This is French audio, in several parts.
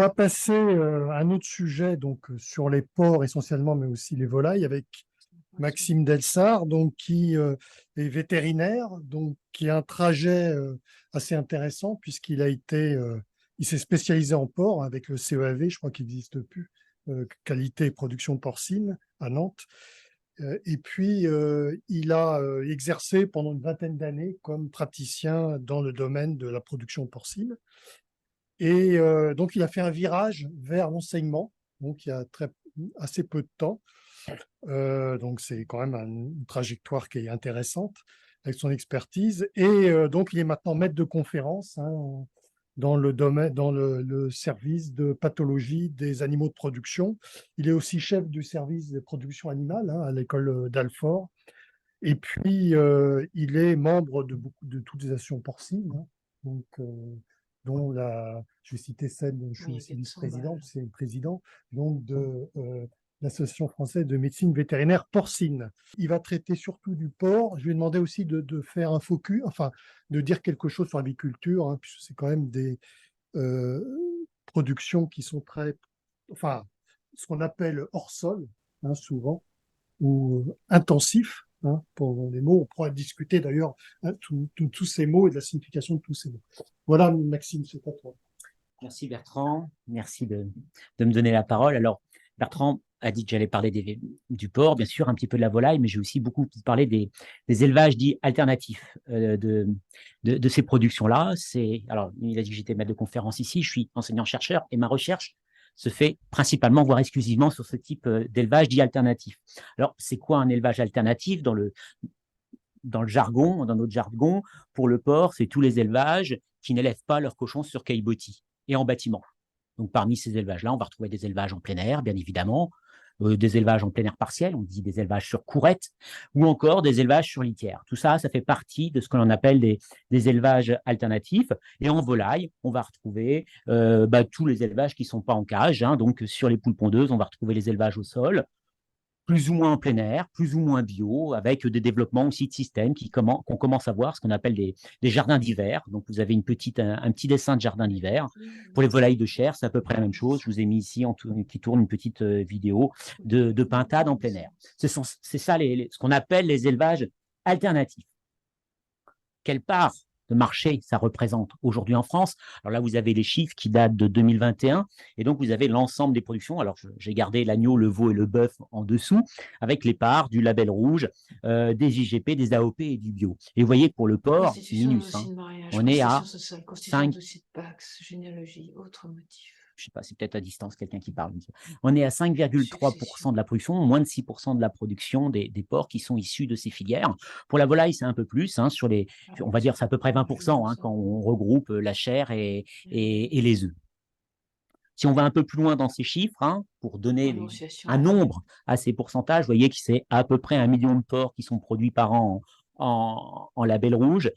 va passer à un autre sujet, donc sur les porcs essentiellement, mais aussi les volailles, avec Maxime Delsart, donc qui est vétérinaire, donc qui a un trajet assez intéressant puisqu'il a été, il s'est spécialisé en porc avec le CEAV, je crois qu'il n'existe plus, qualité et production porcine à Nantes. Et puis, il a exercé pendant une vingtaine d'années comme praticien dans le domaine de la production porcine. Et donc, il a fait un virage vers l'enseignement, donc il y a assez peu de temps. Donc, c'est quand même une trajectoire qui est intéressante avec son expertise. Et donc, il est maintenant maître de conférence dans le domaine, dans le service de pathologie des animaux de production. Il est aussi chef du service de production animale à l'école d'Alfort. Et puis, il est membre de toutes les associations porcines, donc, dont je vais citer celle dont je suis aussi vice-président, c'est le président donc de l'Association française de médecine vétérinaire porcine. Il va traiter surtout du porc. Je lui ai demandé aussi de faire un focus, enfin, de dire quelque chose sur l'agriculture, puisque c'est quand même des euh, productions qui sont enfin, ce qu'on appelle hors sol, souvent ou intensif, pour les mots. On pourra discuter d'ailleurs tous ces mots et de la signification de tous ces mots. Voilà, Maxime, c'est à toi. Merci Bertrand, merci de me donner la parole. Alors, Bertrand a dit que j'allais parler du porc, bien sûr, un petit peu de la volaille, mais j'ai aussi beaucoup parlé des élevages dits alternatifs de ces productions-là. Alors, il a dit que j'étais maître de conférence ici, je suis enseignant-chercheur et ma recherche se fait principalement, voire exclusivement, sur ce type d'élevage dit alternatif. Alors, c'est quoi un élevage alternatif dans le jargon, dans notre jargon? Pour le porc, c'est tous les élevages qui n'élèvent pas leurs cochons sur caillebotis et en bâtiment. Donc, parmi ces élevages-là, on va retrouver des élevages en plein air, bien évidemment, des élevages en plein air partiel, on dit des élevages sur courette, ou encore des élevages sur litière. Tout ça, ça fait partie de ce que l'on appelle des élevages alternatifs. Et en volaille, on va retrouver tous les élevages qui ne sont pas en cage. Donc, sur les poules pondeuses, on va retrouver les élevages au sol, plus ou moins en plein air, plus ou moins bio, avec des développements aussi de systèmes qu'on commence à voir, ce qu'on appelle des jardins d'hiver. Donc, vous avez un petit dessin de jardin d'hiver. Pour les volailles de chair, c'est à peu près la même chose. Je vous ai mis ici, qui tourne une petite vidéo de pintade en plein air. C'est ça, ce qu'on appelle les élevages alternatifs. Quelle part de marché ça représente aujourd'hui en France? Alors là, vous avez les chiffres qui datent de 2021, et donc vous avez l'ensemble des productions. Alors, j'ai gardé l'agneau, le veau et le bœuf en dessous, avec les parts du label rouge, des IGP, des AOP et du bio. Et vous voyez, pour le porc, minus, on est à 5... généalogie, autre motif. Je ne sais pas, c'est peut-être à distance quelqu'un qui parle. On est à 5,3% de la production, moins de 6% de la production des porcs qui sont issus de ces filières. Pour la volaille, c'est un peu plus. On va dire c'est à peu près 20% quand on regroupe la chair et les œufs. Si on va un peu plus loin dans ces chiffres, pour donner un nombre à ces pourcentages, vous voyez que c'est à peu près 1 million de porcs qui sont produits par an en label rouge.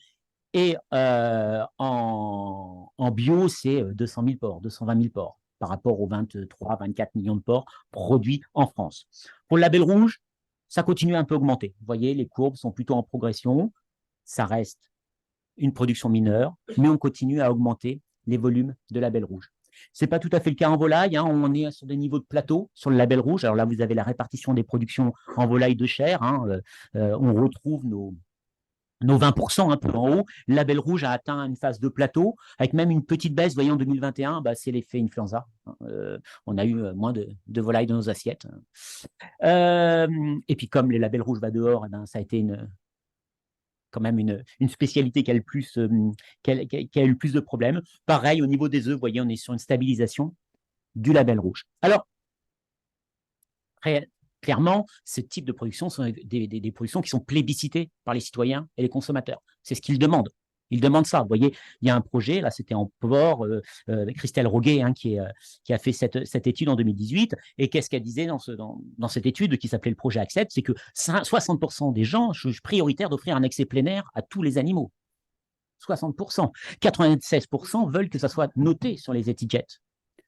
Et en bio, c'est 200 000 porcs, 220 000 porcs par rapport aux 23, 24 millions de porcs produits en France. Pour le label rouge, ça continue un peu à augmenter. Vous voyez, les courbes sont plutôt en progression. Ça reste une production mineure, mais on continue à augmenter les volumes de label rouge. Ce n'est pas tout à fait le cas en volaille. On est sur des niveaux de plateau sur le label rouge. Alors là, vous avez la répartition des productions en volaille de chair. On retrouve nos 20% un peu en haut. Le label rouge a atteint une phase de plateau, avec même une petite baisse. Vous voyez, en 2021, c'est l'effet influenza. On a eu moins de volailles dans nos assiettes. Et puis, comme les labels rouges va dehors, ça a été quand même une spécialité qui a eu le plus de problèmes. Pareil, au niveau des œufs, vous voyez, on est sur une stabilisation du label rouge. Alors, clairement, ce type de production sont des productions qui sont plébiscitées par les citoyens et les consommateurs. C'est ce qu'ils demandent. Ils demandent ça. Vous voyez, il y a un projet, là, c'était en porc, avec Christelle Roguet, qui a fait cette étude en 2018. Et qu'est-ce qu'elle disait dans cette étude qui s'appelait le projet Accept? C'est que 60% des gens jugent prioritaire d'offrir un accès plein air à tous les animaux. 60%. 96% veulent que ça soit noté sur les étiquettes.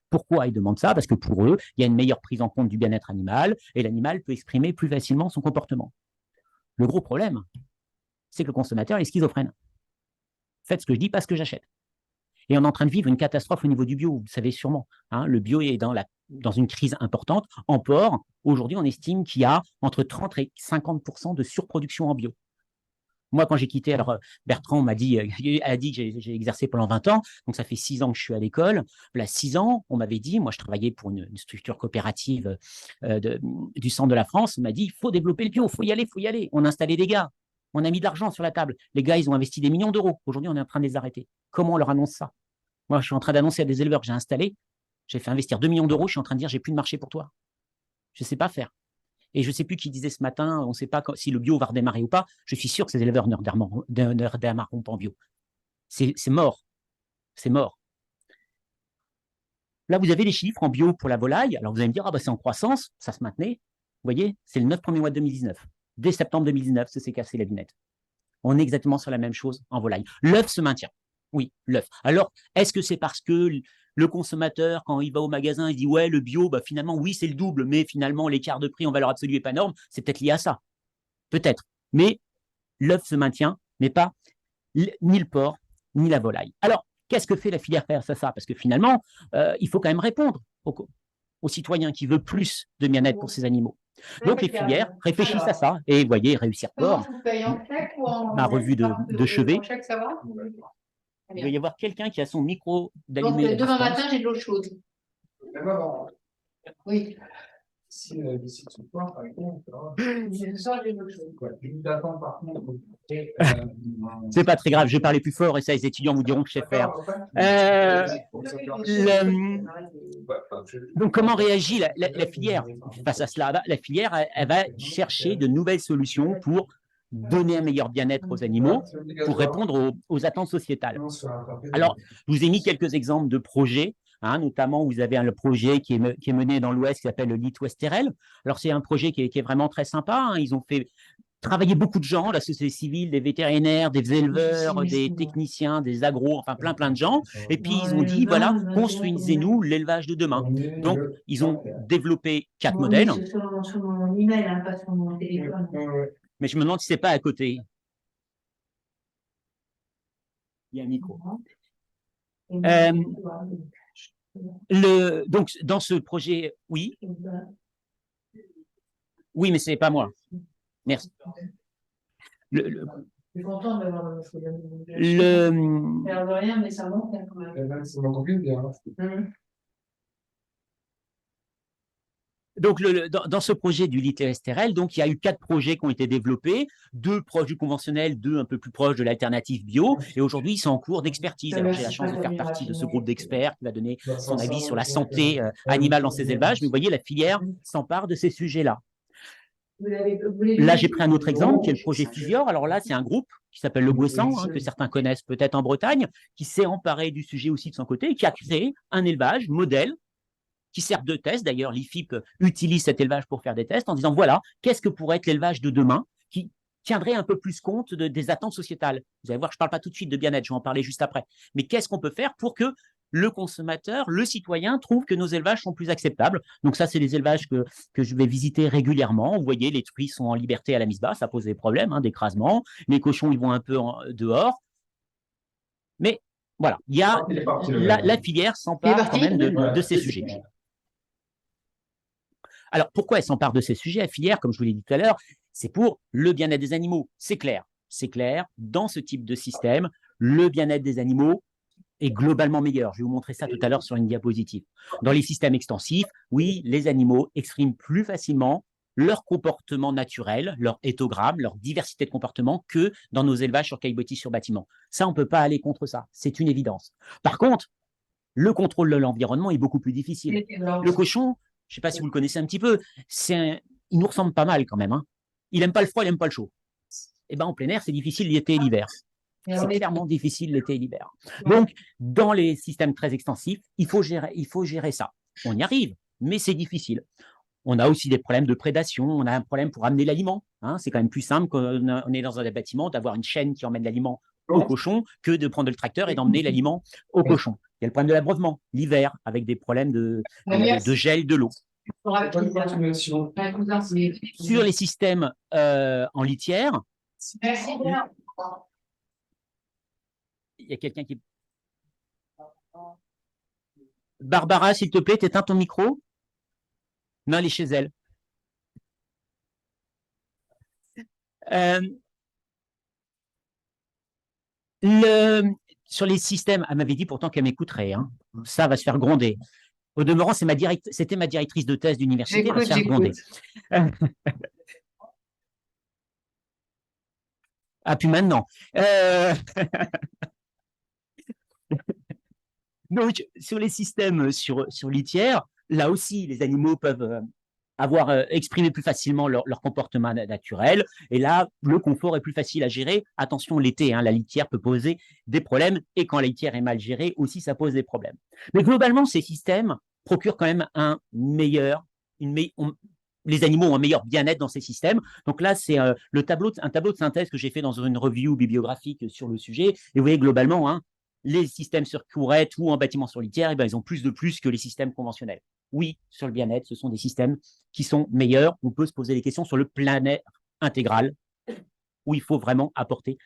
Pourquoi ils demandent ça? Parce que pour eux, il y a une meilleure prise en compte du bien-être animal et l'animal peut exprimer plus facilement son comportement. Le gros problème, c'est que le consommateur est schizophrène. Faites ce que je dis, pas ce que j'achète. Et on est en train de vivre une catastrophe au niveau du bio, vous le savez sûrement. Hein, le bio est dans une crise importante. En porc, aujourd'hui, on estime qu'il y a entre 30 et 50% de surproduction en bio. Moi, quand j'ai quitté, alors Bertrand a dit que j'ai exercé pendant 20 ans, donc ça fait 6 ans que je suis à l'école. Là, 6 ans, on m'avait dit, moi je travaillais pour une structure coopérative du centre de la France, on m'a dit, il faut développer le bio, il faut y aller, il faut y aller. On a installé des gars, on a mis de l'argent sur la table. Les gars, ils ont investi des millions d'euros. Aujourd'hui, on est en train de les arrêter. Comment on leur annonce ça? Moi, je suis en train d'annoncer à des éleveurs que j'ai installés, j'ai fait investir 2 millions d'euros, je suis en train de dire, j'ai plus de marché pour toi. Je ne sais pas faire. Et je ne sais plus qui disait ce matin, on ne sait pas si le bio va redémarrer ou pas. Je suis sûr que ces éleveurs ne redémarreront pas en bio. C'est mort. C'est mort. Là, vous avez les chiffres en bio pour la volaille. Alors, vous allez me dire, ah bah, c'est en croissance, ça se maintenait. Vous voyez, c'est le 9 premiers mois de 2019. Dès septembre 2019, ça s'est cassé la lunette. On est exactement sur la même chose en volaille. L'œuf se maintient. Oui, l'œuf. Alors, est-ce que c'est parce que le consommateur, quand il va au magasin, il dit ouais, le bio, bah, finalement, oui, c'est le double, mais finalement, l'écart de prix en valeur absolue n'est pas énorme, c'est peut-être lié à ça. Peut-être. Mais l'œuf se maintient, mais pas ni le porc, ni la volaille. Alors, qu'est-ce que fait la filière face à ça? Parce que finalement, il faut quand même répondre aux citoyens qui veulent plus de bien-être pour ces animaux. Donc, les filières réfléchissent à ça. Et vous voyez, Réussir Porc, ma revue de chevet, il va y avoir quelqu'un qui a son micro d'allumé. Donc, demain matin, j'ai de l'eau chaude. Oui. D'ici ce soir, par exemple, Ce soir, j'ai de l'eau chaude. je vous attends par contre. C'est pas très grave, je vais parler plus fort et ça, les étudiants vous diront que je sais faire. Donc, comment réagit la filière face à cela? La filière, elle va chercher de nouvelles solutions pour donner un meilleur bien-être aux animaux, pour répondre aux attentes sociétales. Alors, je vous ai mis quelques exemples de projets. Hein, notamment, vous avez un projet qui est mené dans l'Ouest qui s'appelle le Litouesterel. Alors, c'est un projet qui est vraiment très sympa. Hein. Ils ont fait travailler beaucoup de gens, la société civile, des vétérinaires, des éleveurs, des techniciens, des agros, enfin plein de gens. Et puis, ils ont dit, voilà, construisez-nous l'élevage de demain. Donc, ils ont développé 4 modèles. Sur mon email, hein, pas sur mon téléphone. Mais je me demande si c'est pas à côté. Il y a un micro. Donc, dans ce projet, oui. Oui, mais ce n'est pas moi. Merci. Je suis contente d'avoir le rien, mais ça monte quand même. Ça m'entend bien. Donc, dans ce projet du Litouesterel, donc il y a eu 4 projets qui ont été développés, 2 proches du conventionnel, 2 un peu plus proches de l'alternative bio, et aujourd'hui ils sont en cours d'expertise. Alors j'ai la chance de faire partie de ce groupe d'experts qui va donner son avis sur la santé animale dans ces élevages, mais vous voyez, la filière s'empare de ces sujets-là. Là, j'ai pris un autre exemple qui est le projet Physior. Alors là, c'est un groupe qui s'appelle Le Gouessant, hein, que certains connaissent peut-être en Bretagne, qui s'est emparé du sujet aussi de son côté et qui a créé un élevage modèle qui sert de test. D'ailleurs, l'IFIP utilise cet élevage pour faire des tests en disant, voilà, qu'est-ce que pourrait être l'élevage de demain qui tiendrait un peu plus compte des attentes sociétales. Vous allez voir, je ne parle pas tout de suite de bien-être, je vais en parler juste après. Mais qu'est-ce qu'on peut faire pour que le consommateur, le citoyen, trouve que nos élevages sont plus acceptables? Donc ça, c'est les élevages que je vais visiter régulièrement. Vous voyez, les truies sont en liberté à la mise basse, ça pose des problèmes, hein, d'écrasement. Les cochons, ils vont un peu dehors. Mais voilà, il y a la filière s'empare quand même de ces sujets. Alors, pourquoi elle s'empare de ces sujets? La filière, comme je vous l'ai dit tout à l'heure, c'est pour le bien-être des animaux. C'est clair. C'est clair, dans ce type de système, le bien-être des animaux est globalement meilleur. Je vais vous montrer ça tout à l'heure sur une diapositive. Dans les systèmes extensifs, oui, les animaux expriment plus facilement leur comportement naturel, leur éthogramme, leur diversité de comportement que dans nos élevages sur caillebotis sur bâtiment. Ça, on ne peut pas aller contre ça. C'est une évidence. Par contre, le contrôle de l'environnement est beaucoup plus difficile. Le cochon, je ne sais pas si vous le connaissez un petit peu, il nous ressemble pas mal quand même. Hein. Il n'aime pas le froid, il n'aime pas le chaud. Et ben, en plein air, c'est difficile l'été et l'hiver. C'est clairement difficile l'été et l'hiver. Donc, dans les systèmes très extensifs, il faut gérer ça. On y arrive, mais c'est difficile. On a aussi des problèmes de prédation. On a un problème pour amener l'aliment. Hein. C'est quand même plus simple quand on est dans un bâtiment d'avoir une chaîne qui emmène l'aliment au cochon que de prendre le tracteur et d'emmener l'aliment au cochon. Il y a le problème de l'abreuvement, l'hiver, avec des problèmes de gel de l'eau. Sur les systèmes en litière, il y a quelqu'un qui… Barbara, s'il te plaît, t'éteins ton micro? Non, elle est chez elle. Sur les systèmes, elle m'avait dit pourtant qu'elle m'écouterait. Hein. Ça va se faire gronder. Au demeurant, c'était ma directrice de thèse d'université, elle va se faire gronder. Ah, puis maintenant. Donc, sur les systèmes sur litière, là aussi, les animaux peuvent avoir exprimé plus facilement leur comportement naturel. Et là, le confort est plus facile à gérer. Attention, l'été, hein, la litière peut poser des problèmes. Et quand la litière est mal gérée, aussi, ça pose des problèmes. Mais globalement, ces systèmes procurent quand même un meilleur, les animaux ont un meilleur bien-être dans ces systèmes. Donc là, c'est un tableau de synthèse que j'ai fait dans une review bibliographique sur le sujet. Et vous voyez, globalement, hein, les systèmes sur courette ou en bâtiment sur litière, eh ben, ils ont plus de plus que les systèmes conventionnels. Oui, sur le bien-être, ce sont des systèmes qui sont meilleurs. On peut se poser des questions sur le planet intégral, où il faut vraiment apporter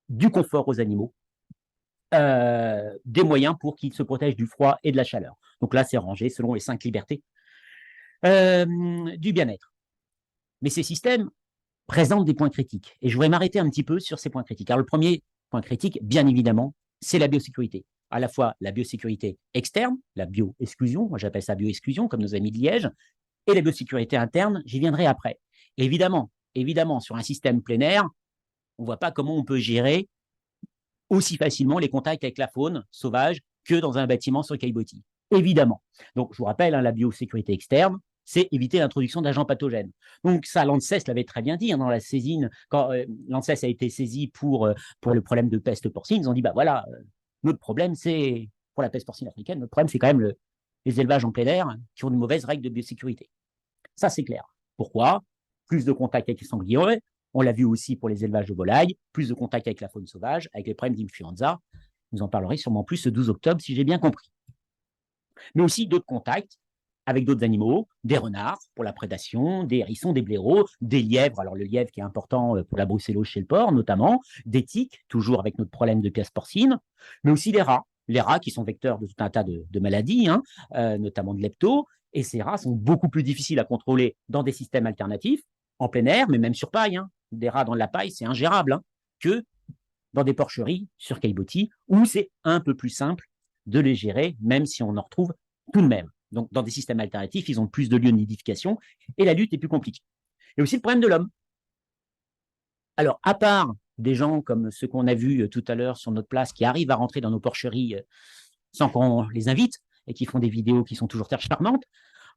du confort aux animaux, des moyens pour qu'ils se protègent du froid et de la chaleur. Donc là, c'est rangé selon les 5 libertés du bien-être. Mais ces systèmes présentent des points critiques. Et je voudrais m'arrêter un petit peu sur ces points critiques. Alors, le premier point critique, bien évidemment, c'est la biosécurité. À la fois la biosécurité externe, la bioexclusion, moi j'appelle ça bioexclusion, comme nos amis de Liège, et la biosécurité interne, j'y viendrai après. Évidemment, sur un système plein air, on ne voit pas comment on peut gérer aussi facilement les contacts avec la faune sauvage que dans un bâtiment sur caillebotis. Évidemment. Donc, je vous rappelle, hein, la biosécurité externe, c'est éviter l'introduction d'agents pathogènes. Donc ça, l'ANSES l'avait très bien dit hein, dans la saisine, quand l'ANSES a été saisi pour le problème de peste porcine, ils ont dit, bah voilà, notre problème, c'est, pour la peste porcine africaine, notre problème, c'est quand même les élevages en plein air qui ont de mauvaises règles de biosécurité. Ça, c'est clair. Pourquoi? Plus de contact avec les sangliers, on l'a vu aussi pour les élevages de volailles, plus de contact avec la faune sauvage, avec les problèmes d'influenza. Vous en parlerez sûrement plus ce 12 octobre, si j'ai bien compris. Mais aussi d'autres contacts avec d'autres animaux, des renards pour la prédation, des hérissons, des blaireaux, des lièvres, alors le lièvre qui est important pour la brucellose chez le porc notamment, des tiques, toujours avec notre problème de peste porcine, mais aussi les rats qui sont vecteurs de tout un tas de maladies, hein, notamment de lepto, et ces rats sont beaucoup plus difficiles à contrôler dans des systèmes alternatifs, en plein air, mais même sur paille. Hein. Des rats dans la paille, c'est ingérable, hein, que dans des porcheries sur caillebotis, où c'est un peu plus simple de les gérer, même si on en retrouve tout de même. Donc, dans des systèmes alternatifs, ils ont plus de lieux de nidification et la lutte est plus compliquée. Et aussi le problème de l'homme. Alors, à part des gens comme ceux qu'on a vus tout à l'heure sur notre place qui arrivent à rentrer dans nos porcheries sans qu'on les invite et qui font des vidéos qui sont toujours très charmantes,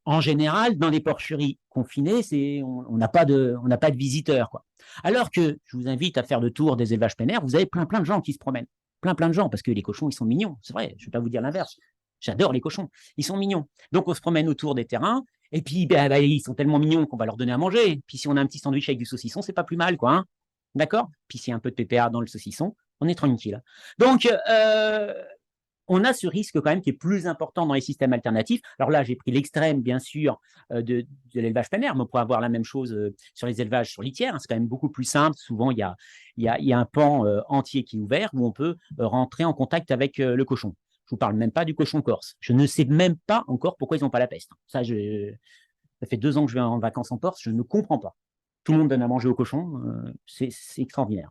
en général, dans les porcheries confinées, on n'a pas de visiteurs, quoi. Alors que je vous invite à faire le tour des élevages plein air, vous avez plein de gens qui se promènent. Plein de gens, parce que les cochons, ils sont mignons. C'est vrai, je ne vais pas vous dire l'inverse. J'adore les cochons, ils sont mignons. Donc on se promène autour des terrains, et puis ils sont tellement mignons qu'on va leur donner à manger. Puis si on a un petit sandwich avec du saucisson, c'est pas plus mal, quoi. Hein, d'accord? Puis s'il y a un peu de PPA dans le saucisson, on est tranquille. Donc on a ce risque quand même qui est plus important dans les systèmes alternatifs. Alors là, j'ai pris l'extrême, bien sûr, de l'élevage plein air, mais on pourrait avoir la même chose sur les élevages sur litière. Hein, c'est quand même beaucoup plus simple. Souvent, il y a un pan entier qui est ouvert où on peut rentrer en contact avec le cochon. Je ne vous parle même pas du cochon corse. Je ne sais même pas encore pourquoi ils n'ont pas la peste. Ça fait 2 ans que je vais en vacances en Corse, je ne comprends pas. Tout le monde donne à manger aux cochons, c'est extraordinaire.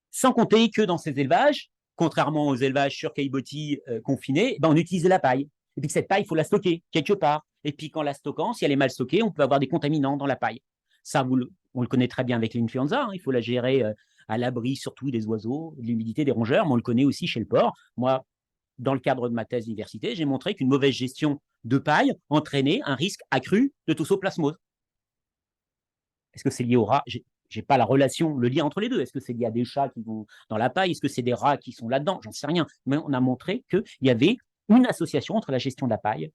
Sans compter que dans ces élevages, contrairement aux élevages sur caillebotis confinés, on utilise de la paille. Et puis cette paille, il faut la stocker quelque part. Et puis quand la stockant, si elle est mal stockée, on peut avoir des contaminants dans la paille. Ça, on le connaît très bien avec l'influenza. Hein. Il faut la gérer à l'abri surtout des oiseaux, de l'humidité, des rongeurs, mais on le connaît aussi chez le porc. Moi, dans le cadre de ma thèse d'université, j'ai montré qu'une mauvaise gestion de paille entraînait un risque accru de toxoplasmose. Est-ce que c'est lié au rat? J'ai pas la relation, le lien entre les deux. Est-ce que c'est lié à des chats qui vont dans la paille? Est-ce que c'est des rats qui sont là-dedans? J'en sais rien. Mais on a montré qu'il y avait une association entre la gestion de la paille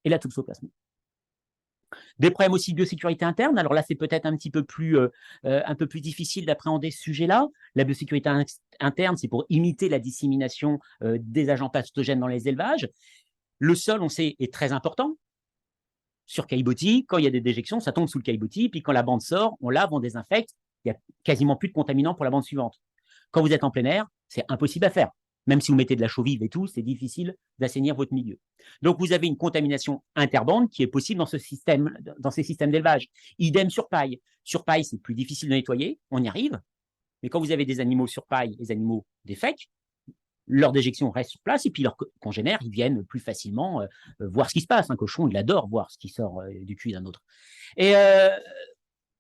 et la toxoplasmose. Des problèmes aussi de biosécurité interne. Alors là, c'est peut-être un peu plus difficile d'appréhender ce sujet-là. La biosécurité interne, c'est pour imiter la dissémination des agents pathogènes dans les élevages. Le sol, on sait, est très important. Sur caillebotis, quand il y a des déjections, ça tombe sous le caillebotis, puis quand la bande sort, on lave, on désinfecte, il n'y a quasiment plus de contaminants pour la bande suivante. Quand vous êtes en plein air, c'est impossible à faire. Même si vous mettez de la chaux vive et tout, c'est difficile d'assainir votre milieu. Donc, vous avez une contamination interbande qui est possible dans ces systèmes d'élevage. Idem sur paille. Sur paille, c'est plus difficile de nettoyer, on y arrive. Mais quand vous avez des animaux sur paille, les animaux défèquent, leur déjection reste sur place et puis leurs congénères, ils viennent plus facilement voir ce qui se passe. Un cochon, il adore voir ce qui sort du cul d'un autre. Et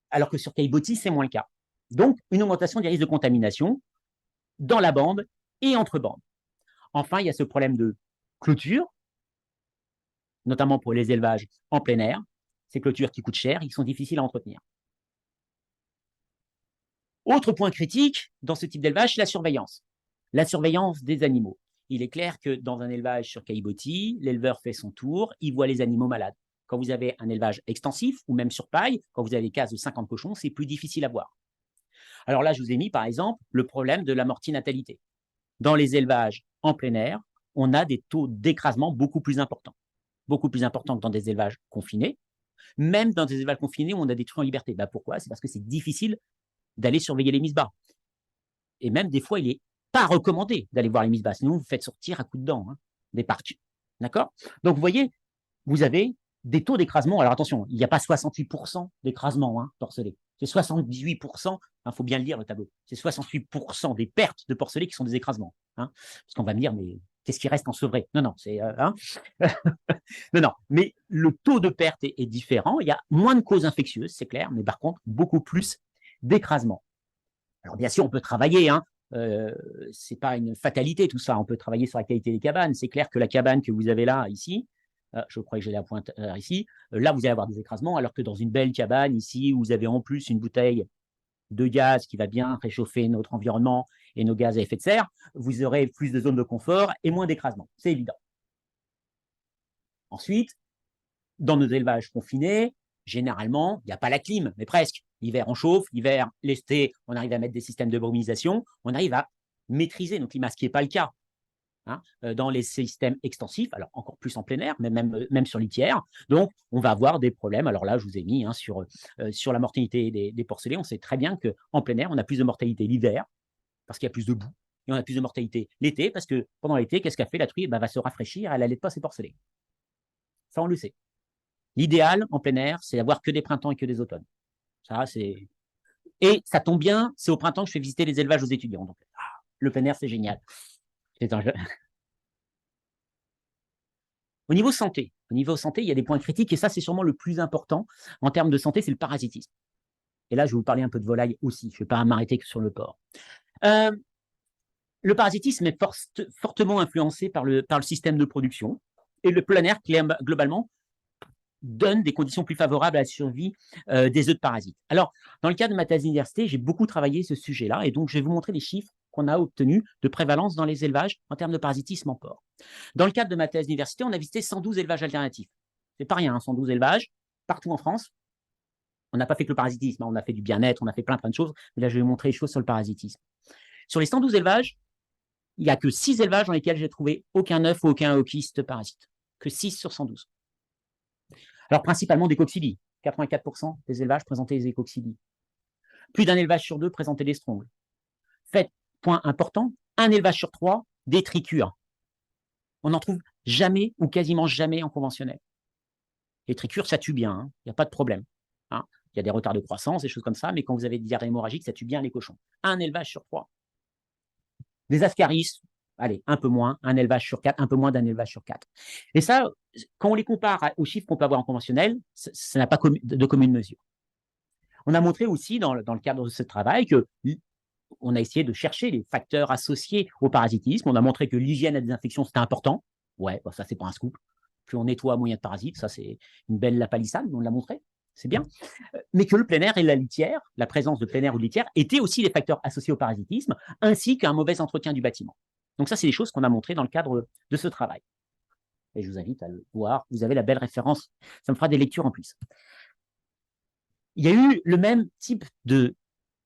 alors que sur caillebotis, c'est moins le cas. Donc, une augmentation des risques de contamination dans la bande et entre bandes. Enfin, il y a ce problème de clôture, notamment pour les élevages en plein air. Ces clôtures qui coûtent cher, ils sont difficiles à entretenir. Autre point critique dans ce type d'élevage, c'est la surveillance. La surveillance des animaux. Il est clair que dans un élevage sur caillebotis, l'éleveur fait son tour, il voit les animaux malades. Quand vous avez un élevage extensif ou même sur paille, quand vous avez des cases de 50 cochons, c'est plus difficile à voir. Alors là, je vous ai mis par exemple le problème de la mortinatalité. Dans les élevages en plein air, on a des taux d'écrasement beaucoup plus importants que dans des élevages confinés. Même dans des élevages confinés où on a des truies en liberté. Ben pourquoi? C'est parce que c'est difficile d'aller surveiller les mises bas. Et même des fois, il n'est pas recommandé d'aller voir les mises bas, sinon vous faites sortir à coups de dents des parcs. D'accord? Donc vous voyez, vous avez des taux d'écrasement. Alors attention, il n'y a pas 68% d'écrasement porcelé. C'est 78%, il faut bien le lire le tableau, c'est 68% des pertes de porcelé qui sont des écrasements. Parce qu'on va me dire, mais qu'est-ce qui reste en sevré? Non, c'est... non, mais le taux de perte est différent. Il y a moins de causes infectieuses, c'est clair, mais par contre, beaucoup plus d'écrasement. Alors bien sûr, on peut travailler, c'est pas une fatalité tout ça, on peut travailler sur la qualité des cabanes. C'est clair que la cabane que vous avez là, ici, je crois que j'ai la pointe ici, là vous allez avoir des écrasements, alors que dans une belle cabane ici, où vous avez en plus une bouteille de gaz qui va bien réchauffer notre environnement et nos gaz à effet de serre, vous aurez plus de zones de confort et moins d'écrasement, c'est évident. Ensuite, dans nos élevages confinés, généralement, il n'y a pas la clim, mais presque. L'hiver, on chauffe, l'hiver, l'été, on arrive à mettre des systèmes de brumisation, on arrive à maîtriser nos climats, ce qui n'est pas le cas dans les systèmes extensifs, alors encore plus en plein air, mais même sur litière. Donc, on va avoir des problèmes. Alors là, je vous ai mis sur la mortalité des porcelets. On sait très bien qu'en plein air, on a plus de mortalité l'hiver, parce qu'il y a plus de boue, et on a plus de mortalité l'été, parce que pendant l'été, qu'est-ce qu'a fait la truie? Va se rafraîchir, elle n'allait pas ses porcelets. Ça, on le sait. L'idéal en plein air, c'est d'avoir que des printemps et que des automnes. Ça, c'est... Et ça tombe bien, c'est au printemps que je fais visiter les élevages aux étudiants. Donc, le plein air, c'est génial. Au niveau santé, il y a des points critiques et ça, c'est sûrement le plus important en termes de santé, c'est le parasitisme. Et là, je vais vous parler un peu de volaille aussi. Je ne vais pas m'arrêter que sur le porc. Le parasitisme est fortement influencé par le système de production et le plein air, globalement, donne des conditions plus favorables à la survie des œufs de parasites. Alors, dans le cadre de ma thèse d'université, j'ai beaucoup travaillé ce sujet-là et donc je vais vous montrer les chiffres qu'on a obtenus de prévalence dans les élevages en termes de parasitisme en porc. Dans le cadre de ma thèse d'université, on a visité 112 élevages alternatifs. C'est pas rien, 112 élevages, partout en France. On n'a pas fait que le parasitisme, on a fait du bien-être, on a fait plein de choses, mais là, je vais vous montrer les choses sur le parasitisme. Sur les 112 élevages, il n'y a que 6 élevages dans lesquels j'ai trouvé aucun œuf ou aucun eukyste parasite. Que 6 sur 112. Alors, principalement des coccidies. 84% des élevages présentaient des coccidies. Plus d'un élevage sur 2 présentait des strongles. Fait, point important, un élevage sur 3, des trichures. On n'en trouve jamais ou quasiment jamais en conventionnel. Les trichures, ça tue bien, il n'y a pas de problème. Il y a des retards de croissance, des choses comme ça, mais quand vous avez des diarrhées hémorragiques, ça tue bien les cochons. Un élevage sur 3. Des ascaris, allez, un peu moins, un élevage sur 4, un peu moins d'un élevage sur 4. Et ça, quand on les compare aux chiffres qu'on peut avoir en conventionnel, ça n'a pas de commune mesure. On a montré aussi, dans le cadre de ce travail, qu'on a essayé de chercher les facteurs associés au parasitisme. On a montré que l'hygiène et la désinfection, c'était important. Ouais, ça, c'est pas un scoop. Plus on nettoie, moins il y a de parasites. Ça, c'est une belle lapalissade, on l'a montré. C'est bien. Mais que le plein air et la litière, la présence de plein air ou de litière, étaient aussi des facteurs associés au parasitisme, ainsi qu'un mauvais entretien du bâtiment. Donc ça, c'est des choses qu'on a montrées dans le cadre de ce travail. Et je vous invite à le voir. Vous avez la belle référence. Ça me fera des lectures en plus. Il y a eu le même type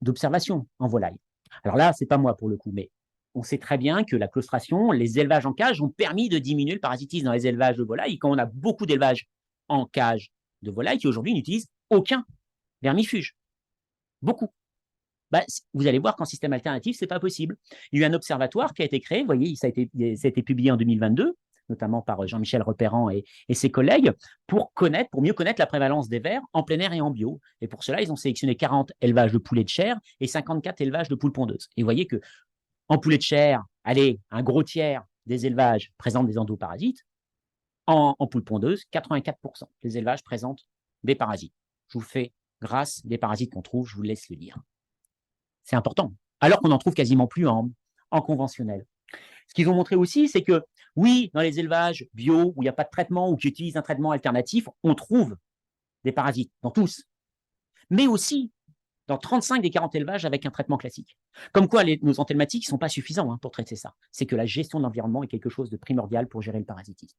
d'observation en volaille. Alors là, ce n'est pas moi pour le coup, mais on sait très bien que la claustration, les élevages en cage ont permis de diminuer le parasitisme dans les élevages de volailles. Quand on a beaucoup d'élevages en cage de volailles qui aujourd'hui n'utilisent aucun vermifuge. Beaucoup. bah, vous allez voir qu'en système alternatif, ce n'est pas possible. Il y a eu un observatoire qui a été créé, vous voyez, ça a été publié en 2022, notamment par Jean-Michel Repérant et ses collègues, pour mieux connaître la prévalence des vers en plein air et en bio. Et pour cela, ils ont sélectionné 40 élevages de poulets de chair et 54 élevages de poules pondeuses. Et vous voyez qu'en poulet de chair, allez, un gros tiers des élevages présentent des endoparasites. En poules pondeuses, 84% des élevages présentent des parasites. Je vous fais grâce des parasites qu'on trouve, je vous laisse le dire. C'est important, alors qu'on n'en trouve quasiment plus en conventionnel. Ce qu'ils ont montré aussi, c'est que oui, dans les élevages bio, où il n'y a pas de traitement ou qui utilisent un traitement alternatif, on trouve des parasites, dans tous. Mais aussi dans 35 des 40 élevages avec un traitement classique. Comme quoi, nos anthelmatiques ne sont pas suffisants pour traiter ça. C'est que la gestion de l'environnement est quelque chose de primordial pour gérer le parasitisme.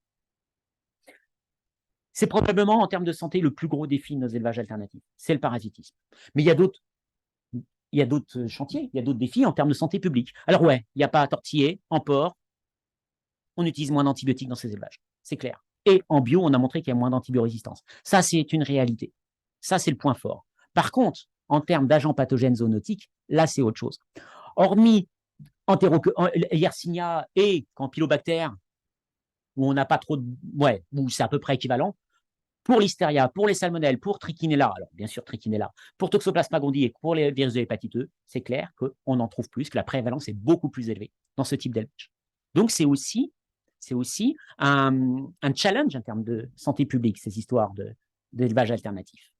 C'est probablement, en termes de santé, le plus gros défi de nos élevages alternatifs. C'est le parasitisme. Mais il y a d'autres chantiers, il y a d'autres défis en termes de santé publique. Alors ouais, il n'y a pas à tortiller, en porc, on utilise moins d'antibiotiques dans ces élevages, c'est clair. Et en bio, on a montré qu'il y a moins d'antibiorésistance. Ça, c'est une réalité. Ça, c'est le point fort. Par contre, en termes d'agents pathogènes zoonotiques, là, c'est autre chose. Hormis Yersinia et Campylobacter, où on n'a pas trop de... Ouais, où c'est à peu près équivalent, pour l'hystéria, pour les salmonelles, pour Trichinella, alors bien sûr Trichinella, pour Toxoplasma gondii et pour les virus de l'hépatite E, c'est clair qu'on en trouve plus, que la prévalence est beaucoup plus élevée dans ce type d'élevage. Donc c'est aussi un challenge en termes de santé publique, ces histoires d'élevage alternatif.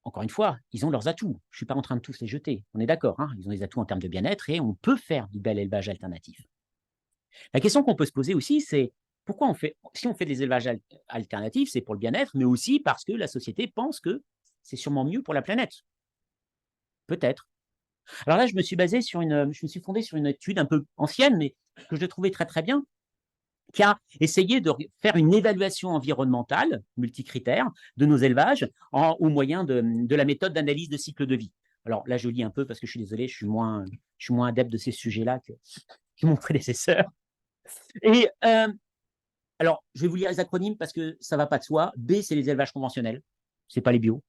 Encore une fois, ils ont leurs atouts. Je ne suis pas en train de tous les jeter, on est d'accord, hein, ils ont des atouts en termes de bien-être et on peut faire du bel élevage alternatif. La question qu'on peut se poser aussi, c'est pourquoi si on fait des élevages alternatifs, c'est pour le bien-être, mais aussi parce que la société pense que c'est sûrement mieux pour la planète. Peut-être. Alors là, je me suis fondé sur une étude un peu ancienne, mais que je trouvais très très bien, qui a essayé de faire une évaluation environnementale, multicritère, de nos élevages au moyen de la méthode d'analyse de cycle de vie. Alors là, je lis un peu parce que je suis désolé, je suis moins adepte de ces sujets-là que mon prédécesseur. Et alors, je vais vous lire les acronymes parce que ça ne va pas de soi. B, c'est les élevages conventionnels, ce n'est pas les bio.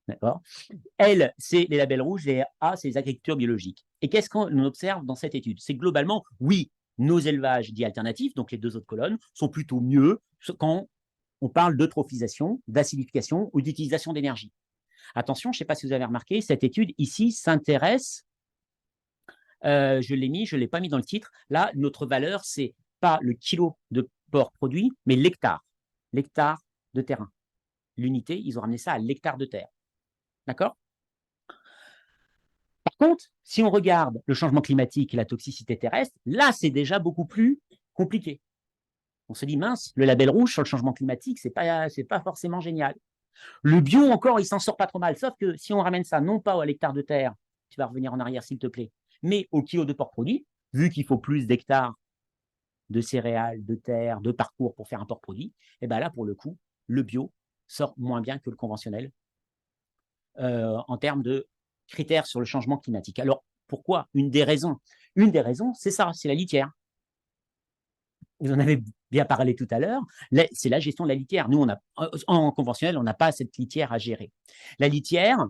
D'accord. L, c'est les labels rouges, et A, c'est les agricultures biologiques. Et qu'est-ce qu'on observe dans cette étude? C'est que globalement, oui, nos élevages dits alternatifs, donc les deux autres colonnes, sont plutôt mieux quand on parle d'eutrophisation, d'acidification ou d'utilisation d'énergie. Attention, je ne sais pas si vous avez remarqué, cette étude ici s'intéresse, je l'ai mis, je ne l'ai pas mis dans le titre, là, notre valeur, c'est pas le kilo de porc produit, mais l'hectare de terrain. L'unité, ils ont ramené ça à l'hectare de terre. D'accord? Par contre, si on regarde le changement climatique et la toxicité terrestre, là, c'est déjà beaucoup plus compliqué. On se dit, mince, le label rouge sur le changement climatique, c'est pas forcément génial. Le bio, encore, il s'en sort pas trop mal, sauf que si on ramène ça non pas à l'hectare de terre, tu vas revenir en arrière s'il te plaît, mais au kilo de porc produit, vu qu'il faut plus d'hectares de céréales, de terre, de parcours pour faire un porc produit, et bien là, pour le coup, le bio sort moins bien que le conventionnel en termes de critères sur le changement climatique. Alors, pourquoi? Une des raisons, c'est ça, c'est la litière. Vous en avez bien parlé tout à l'heure, c'est la gestion de la litière. Nous, en conventionnel, on n'a pas cette litière à gérer. La litière,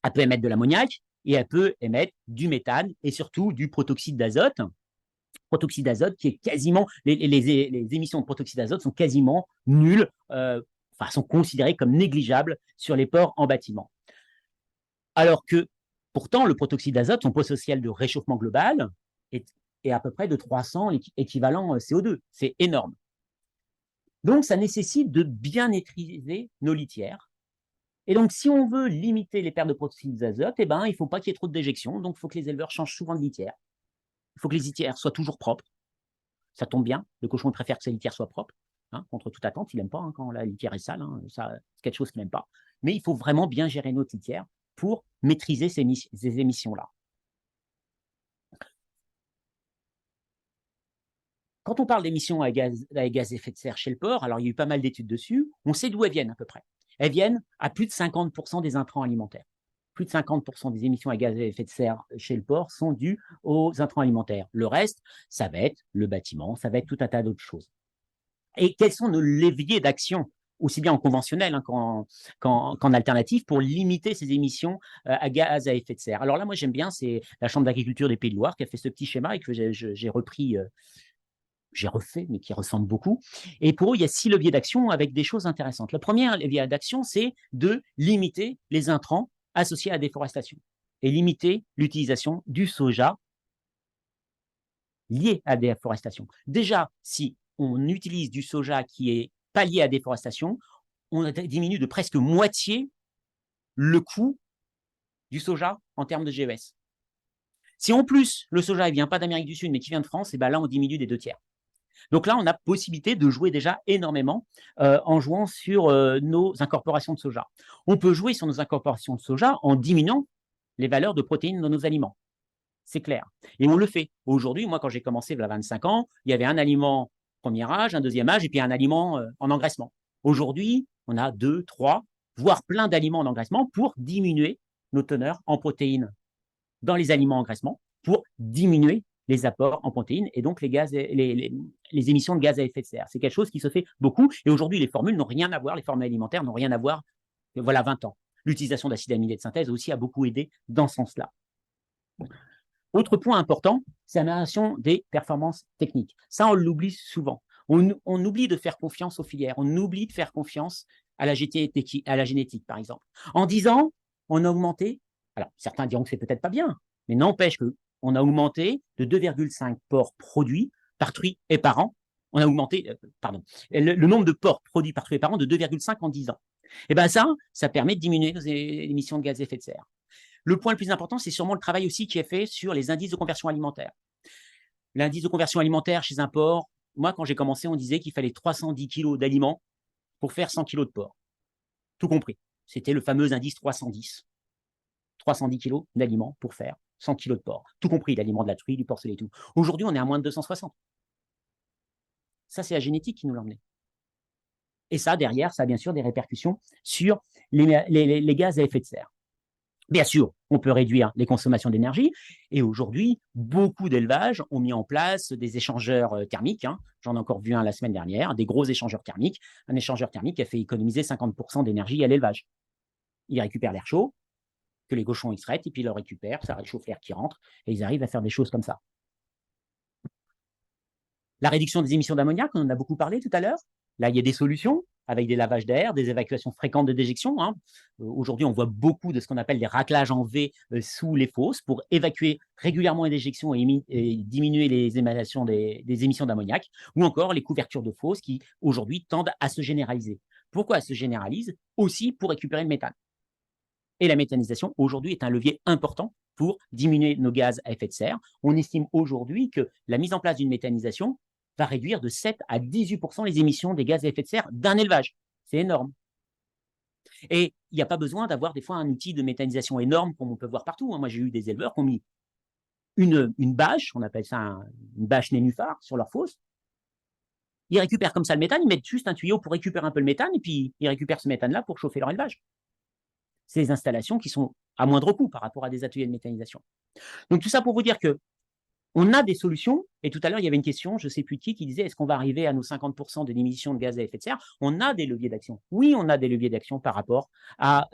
elle peut émettre de l'ammoniac et elle peut émettre du méthane et surtout du protoxyde d'azote. Protoxyde d'azote qui est quasiment, les émissions de protoxyde d'azote sont quasiment nulles, sont considérées comme négligeables sur les ports en bâtiment. Alors que, pourtant, le protoxyde d'azote, son poids social de réchauffement global est à peu près de 300 équivalents CO2. C'est énorme. Donc, ça nécessite de bien maîtriser nos litières. Et donc, si on veut limiter les pertes de protoxyde d'azote, il ne faut pas qu'il y ait trop de déjections. Donc, il faut que les éleveurs changent souvent de litière. Il faut que les litières soient toujours propres. Ça tombe bien. Le cochon préfère que sa litière soit propre. Hein, contre toute attente, il n'aime pas quand la litière est sale. Hein, ça, c'est quelque chose qu'il n'aime pas. Mais il faut vraiment bien gérer notre litière pour maîtriser ces émissions-là. Quand on parle d'émissions à gaz à effet de serre chez le porc, alors il y a eu pas mal d'études dessus, on sait d'où elles viennent à peu près. Elles viennent à plus de 50% des intrants alimentaires. Plus de 50% des émissions à gaz à effet de serre chez le porc sont dues aux intrants alimentaires. Le reste, ça va être le bâtiment, ça va être tout un tas d'autres choses. Et quels sont nos leviers d'action aussi bien en conventionnel hein, qu'en alternative, pour limiter ces émissions à gaz à effet de serre. Alors là, moi, j'aime bien, c'est la Chambre d'agriculture des Pays de Loire qui a fait ce petit schéma et que j'ai repris, j'ai refait, mais qui ressemble beaucoup. Et pour eux, il y a 6 leviers d'action avec des choses intéressantes. Le premier levier d'action, c'est de limiter les intrants associés à la déforestation et limiter l'utilisation du soja lié à la déforestation. Déjà, si on utilise du soja qui est pas lié à la déforestation, on diminue de presque moitié le coût du soja en termes de GES. Si en plus, le soja ne vient pas d'Amérique du Sud, mais qui vient de France, et ben là, on diminue des 2/3. Donc là, on a possibilité de jouer déjà énormément en jouant sur nos incorporations de soja. On peut jouer sur nos incorporations de soja en diminuant les valeurs de protéines dans nos aliments. C'est clair. Et on le fait. Aujourd'hui, moi, quand j'ai commencé il y a 25 ans, il y avait un aliment premier âge, un deuxième âge, et puis un aliment en engraissement. Aujourd'hui, on a 2, 3, voire plein d'aliments en engraissement pour diminuer nos teneurs en protéines dans les aliments en engraissement, pour diminuer les apports en protéines et donc les émissions de gaz à effet de serre. C'est quelque chose qui se fait beaucoup. Et aujourd'hui, les formules n'ont rien à voir, les formules alimentaires n'ont rien à voir, voilà 20 ans. L'utilisation d'acides aminés de synthèse aussi a beaucoup aidé dans ce sens-là. Autre point important, c'est l'amélioration des performances techniques. Ça, on l'oublie souvent. On oublie de faire confiance aux filières, on oublie de faire confiance à la génétique, par exemple. En 10 ans, on a augmenté, alors certains diront que c'est peut-être pas bien, mais n'empêche qu'on a augmenté de 2,5 porcs produits par truie et par an. On a augmenté, le nombre de porcs produits par truie et par an de 2,5 en 10 ans. Et bien ça permet de diminuer nos émissions de gaz à effet de serre. Le point le plus important, c'est sûrement le travail aussi qui est fait sur les indices de conversion alimentaire. L'indice de conversion alimentaire chez un porc, moi, quand j'ai commencé, on disait qu'il fallait 310 kg d'aliments pour faire 100 kg de porc. Tout compris. C'était le fameux indice 310. 310 kg d'aliments pour faire 100 kg de porc. Tout compris, l'aliment de la truie, du porcelet et tout. Aujourd'hui, on est à moins de 260. Ça, c'est la génétique qui nous l'a emmené. Et ça, derrière, ça a bien sûr des répercussions sur les gaz à effet de serre. Bien sûr, on peut réduire les consommations d'énergie. Et aujourd'hui, beaucoup d'élevages ont mis en place des échangeurs thermiques. Hein. J'en ai encore vu un la semaine dernière, des gros échangeurs thermiques. Un échangeur thermique qui a fait économiser 50% d'énergie à l'élevage. Il récupère l'air chaud, que les cochons extraitent, et puis ils le récupèrent, ça réchauffe l'air qui rentre, et ils arrivent à faire des choses comme ça. La réduction des émissions d'ammoniac, on en a beaucoup parlé tout à l'heure. Là, il y a des solutions avec des lavages d'air, des évacuations fréquentes de déjection. Hein. Aujourd'hui, on voit beaucoup de ce qu'on appelle des raclages en V sous les fosses pour évacuer régulièrement les déjections et diminuer les émanations des émissions d'ammoniac, ou encore les couvertures de fosses qui, aujourd'hui, tendent à se généraliser. Pourquoi elles se généralisent? Aussi pour récupérer le méthane. Et la méthanisation, aujourd'hui, est un levier important pour diminuer nos gaz à effet de serre. On estime aujourd'hui que la mise en place d'une méthanisation va réduire de 7 à 18% les émissions des gaz à effet de serre d'un élevage. C'est énorme. Et il n'y a pas besoin d'avoir des fois un outil de méthanisation énorme comme on peut voir partout. Moi, j'ai eu des éleveurs qui ont mis une bâche, on appelle ça une bâche nénuphar, sur leur fosse. Ils récupèrent comme ça le méthane, ils mettent juste un tuyau pour récupérer un peu le méthane, et puis ils récupèrent ce méthane-là pour chauffer leur élevage. C'est des installations qui sont à moindre coût par rapport à des ateliers de méthanisation. Donc tout ça pour vous dire que on a des solutions, et tout à l'heure, il y avait une question, je ne sais plus de qui disait, est-ce qu'on va arriver à nos 50% de d'émissions de gaz à effet de serre? On a des leviers d'action. Oui, on a des leviers d'action par rapport à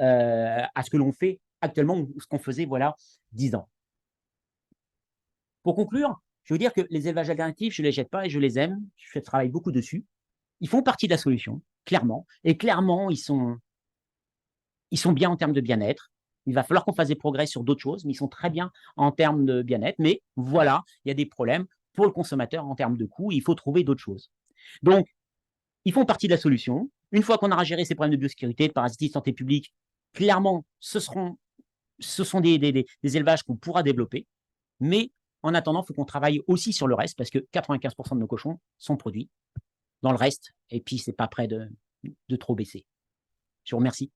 ce que l'on fait actuellement, ou ce qu'on faisait, voilà, 10 ans. Pour conclure, je veux dire que les élevages alternatifs, je ne les jette pas et je les aime, je travaille beaucoup dessus. Ils font partie de la solution, clairement, et clairement, ils sont bien en termes de bien-être. Il va falloir qu'on fasse des progrès sur d'autres choses, mais ils sont très bien en termes de bien-être. Mais voilà, il y a des problèmes pour le consommateur en termes de coûts. Il faut trouver d'autres choses. Donc, ils font partie de la solution. Une fois qu'on aura géré ces problèmes de biosécurité, de parasitisme, de santé publique, clairement, ce sont des élevages qu'on pourra développer. Mais en attendant, il faut qu'on travaille aussi sur le reste parce que 95% de nos cochons sont produits dans le reste. Et puis, ce n'est pas prêt de trop baisser. Je vous remercie.